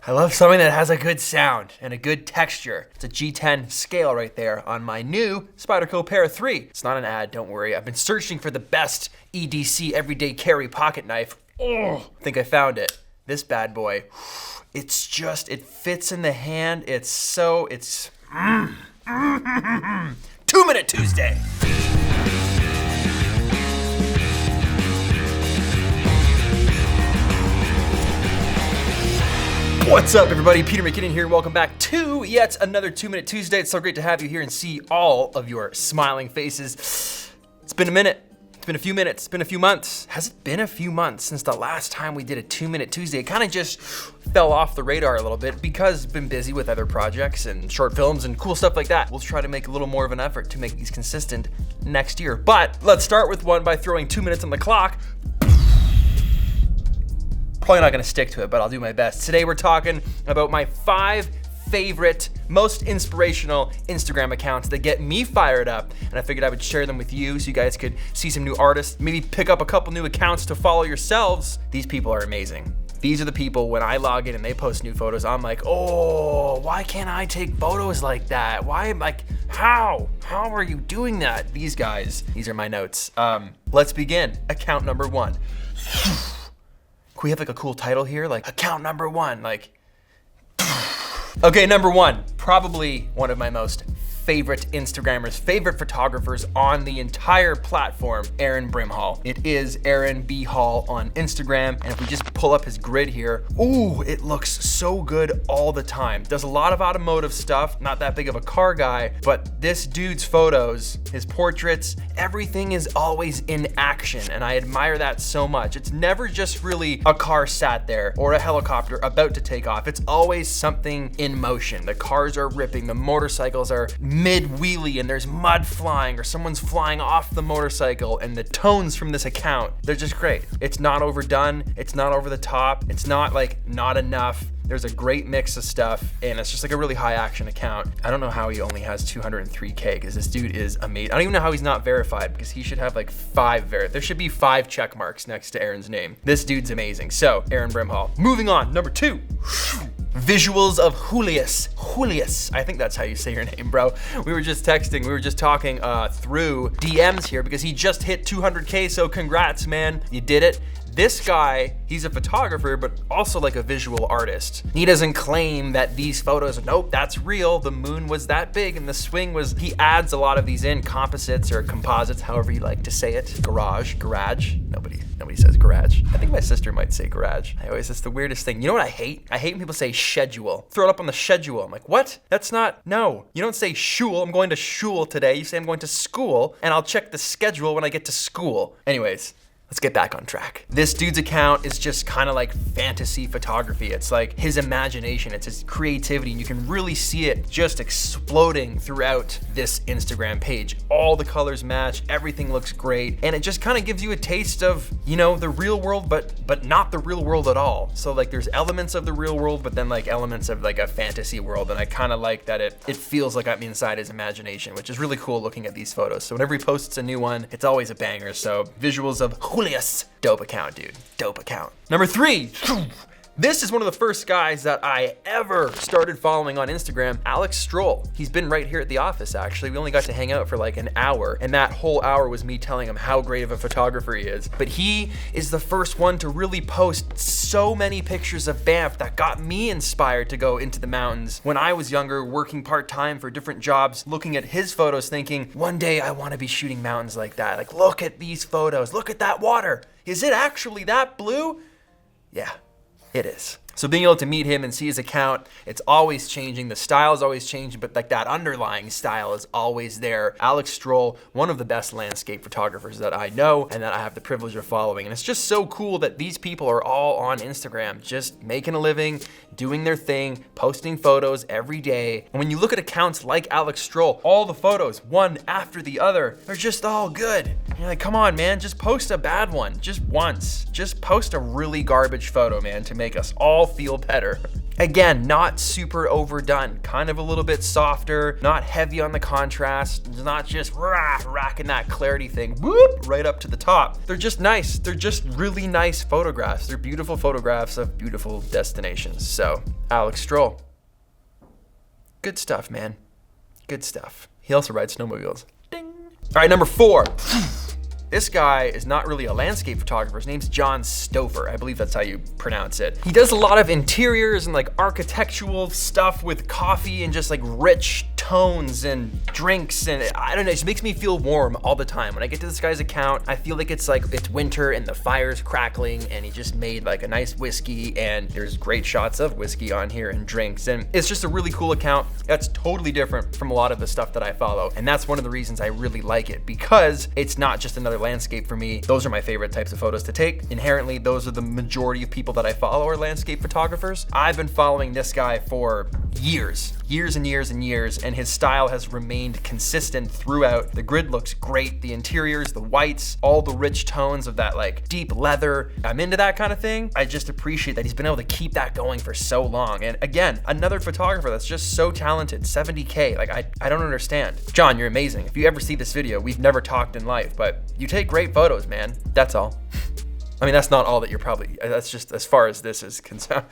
I love something that has a good sound and a good texture. It's a G10 scale right there on my new Spyderco Para 3. It's not an ad, don't worry. I've been searching for the best EDC everyday carry pocket knife. Oh, I think I found it. This bad boy. It fits in the hand. It's 2 Minute Tuesday. What's up, everybody? Peter McKinnon here. Welcome back to yet another 2 Minute Tuesday. It's so great to have you here and see all of your smiling faces. It's been a minute. It's been a few minutes. It's been a few months. Has it been a few months since the last time we did a 2 Minute Tuesday? It kind of just fell off the radar a little bit because I've been busy with other projects and short films and cool stuff like that. We'll try to make a little more of an effort to make these consistent next year. But let's start with one by throwing 2 minutes on the clock. Probably not gonna stick to it, but I'll do my best. Today we're talking about my 5 favorite, most inspirational Instagram accounts that get me fired up. And I figured I would share them with you so you guys could see some new artists, maybe pick up a couple new accounts to follow yourselves. These people are amazing. These are the people, when I log in and they post new photos, I'm like, oh, why can't I take photos like that? How are you doing that? These guys, these are my notes. Let's begin. Account number 1. Can we have like a cool title here? Like account number 1, like. Okay, number 1, probably one of my most favorite Instagrammers, favorite photographers on the entire platform, Brimhall. It is Aaron B. Hall on Instagram. And if we just pull up his grid here, ooh, it looks so good all the time. Does a lot of automotive stuff, not that big of a car guy, but this dude's photos, his portraits, everything is always in action. And I admire that so much. It's never just really a car sat there or a helicopter about to take off. It's always something in motion. The cars are ripping, the motorcycles are mid-wheelie and there's mud flying or someone's flying off the motorcycle, and the tones from this account, they're just great. It's not overdone, it's not over the top, it's not like not enough. There's a great mix of stuff, and it's just like a really high action account. I don't know how he only has 203K, because this dude is amazing. I don't even know how he's not verified, because he should have like 5 there should be 5 check marks next to Aaron's name. This dude's amazing. So, Aaron Brimhall. Moving on, number 2. Visuals of Julius. I think that's how you say your name, bro. We were just texting, we were just talking through DMs here because he just hit 200K, so congrats, man. You did it. This guy, he's a photographer, but also like a visual artist. He doesn't claim that these photos, nope, that's real. The moon was that big and the swing was, he adds a lot of these in, composites or composites, however you like to say it. Garage. Nobody says garage. I think my sister might say garage. It's the weirdest thing. You know what I hate? I hate when people say schedule. Throw it up on the schedule. I'm like, what? That's not, no. You don't say shul, I'm going to shul today. You say I'm going to school, and I'll check the schedule when I get to school. Anyways. Let's get back on track. This dude's account is just kind of like fantasy photography. It's like his imagination, it's his creativity, and you can really see it just exploding throughout this Instagram page. All the colors match, everything looks great, and it just kind of gives you a taste of, you know, the real world, but not the real world at all. So like there's elements of the real world, but then like elements of like a fantasy world, and I kind of like that it feels like I'm inside his imagination, which is really cool looking at these photos. So whenever he posts a new one, it's always a banger. So visuals of Julius. Dope account, dude. Dope account. Number 3. This is one of the first guys that I ever started following on Instagram, Felix Jules. He's been right here at the office, actually. We only got to hang out for like an hour, and that whole hour was me telling him how great of a photographer he is. But he is the first one to really post so many pictures of Banff that got me inspired to go into the mountains. When I was younger, working part-time for different jobs, looking at his photos, thinking, one day I want to be shooting mountains like that. Like, look at these photos. Look at that water. Is it actually that blue? Yeah. It is. So being able to meet him and see his account, it's always changing. The style is always changing, but like that underlying style is always there. Felix Stroll, one of the best landscape photographers that I know and that I have the privilege of following. And it's just so cool that these people are all on Instagram, just making a living, doing their thing, posting photos every day. And when you look at accounts like Felix Stroll, all the photos, one after the other, they're just all good. And you're like, come on, man, just post a bad one, just once. Just post a really garbage photo, man, to make us all all feel better. Again, not super overdone, kind of a little bit softer, not heavy on the contrast, not just racking that clarity thing, whoop, right up to the top. They're just nice. They're just really nice photographs. They're beautiful photographs of beautiful destinations. So, Alex Stroll. Good stuff, man. Good stuff. He also rides snowmobiles. Ding. All right, number 4. This guy is not really a landscape photographer. His name's John Stouffer. I believe that's how you pronounce it. He does a lot of interiors and like architectural stuff with coffee and just like rich tones and drinks, and I don't know, it just makes me feel warm all the time. When I get to this guy's account, I feel like it's winter and the fire's crackling and he just made like a nice whiskey, and there's great shots of whiskey on here and drinks, and it's just a really cool account that's totally different from a lot of the stuff that I follow. And that's one of the reasons I really like it, because it's not just another landscape for me. Those are my favorite types of photos to take. Inherently, those are the majority of people that I follow are landscape photographers. I've been following this guy for years and years and years, and his style has remained consistent throughout. The grid looks great, the interiors, the whites, all the rich tones of that like deep leather. I'm into that kind of thing. I just appreciate that he's been able to keep that going for so long. And again, another photographer that's just so talented, 70K, like I don't understand. John, you're amazing. If you ever see this video, we've never talked in life, but you take great photos, man. That's all. I mean, that's not all that you're probably, that's just as far as this is concerned.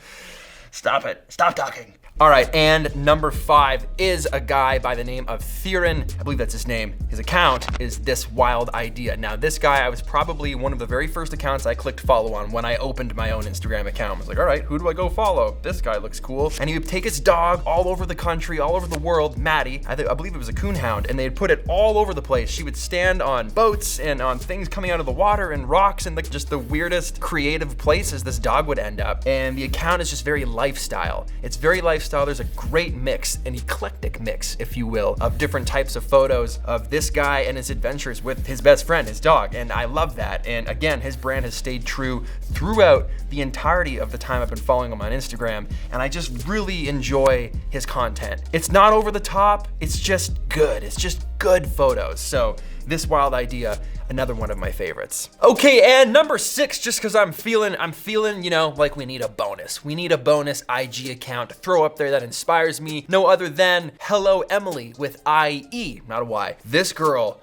Stop it, stop talking. All right, and number 5 is a guy by the name of Theron. I believe that's his name. His account is This Wild Idea. Now, this guy, I was probably one of the very first accounts I clicked follow on when I opened my own Instagram account. I was like, all right, who do I go follow? This guy looks cool. And he would take his dog all over the country, all over the world, Maddie, I believe it was a coonhound, and they'd put it all over the place. She would stand on boats and on things coming out of the water and rocks and just the weirdest creative places this dog would end up. And the account is just very lifestyle. It's very lifestyle. There's a great mix, an eclectic mix, if you will, of different types of photos of this guy and his adventures with his best friend, his dog, and I love that. And again, his brand has stayed true throughout the entirety of the time I've been following him on Instagram, and I just really enjoy his content. It's not over the top, it's just good. It's just good photos. So This Wild Idea, another one of my favorites. Okay, and number 6, just because I'm feeling, you know, like we need a bonus. We need a bonus IG account to throw up there that inspires me. No other than Hello Emily with IE, not a Y. This girl,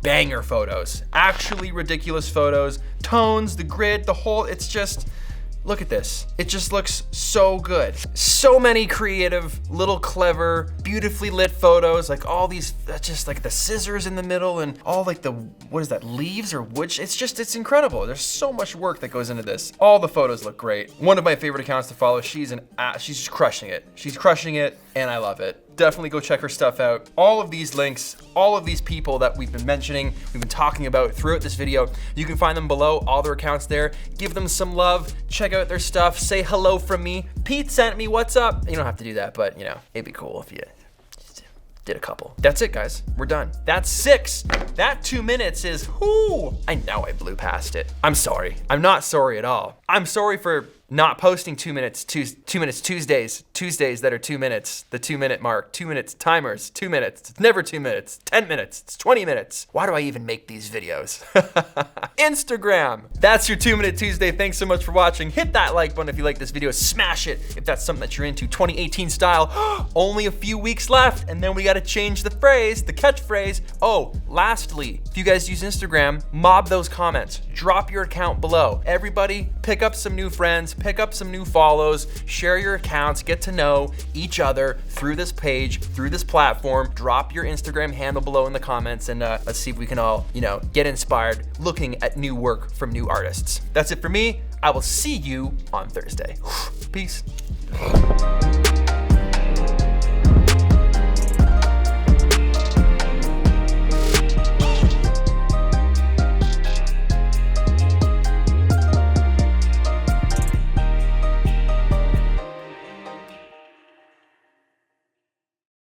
banger photos. Actually ridiculous photos. Tones, the grid, the whole, it's just, look at this. It just looks so good. So many creative, little clever, beautifully lit photos, like all these, just like the scissors in the middle and all like the, what is that, leaves or wood? It's incredible. There's so much work that goes into this. All the photos look great. One of my favorite accounts to follow. She's just crushing it. She's crushing it and I love it. Definitely go check her stuff out. All of these links, all of these people that we've been mentioning, we've been talking about throughout this video, you can find them below, all their accounts there. Give them some love, check out their stuff, say hello from me. Pete sent me, what's up? You don't have to do that, but you know, it'd be cool if you did a couple. That's it, guys, we're done. That's 6. That 2 minutes is, whoo, I know I blew past it. I'm sorry, I'm not sorry at all. I'm sorry for not posting 2 minutes Tuesdays that are 2 minutes, the 2 minute mark, 2 minutes timers, 2 minutes, it's never 2 minutes, 10 minutes, it's 20 minutes. Why do I even make these videos? Instagram, that's your 2 Minute Tuesday. Thanks so much for watching. Hit that like button if you like this video, smash it if that's something that you're into, 2018 style. Only a few weeks left and then we gotta change the phrase, the catchphrase. Oh, lastly, if you guys use Instagram, mob those comments, drop your account below. Everybody pick up some new friends, pick up some new follows, share your accounts, get to know each other through this page, through this platform. Drop your Instagram handle below in the comments and let's see if we can all, you know, get inspired looking at new work from new artists. That's it for me. I will see you on Thursday. Peace.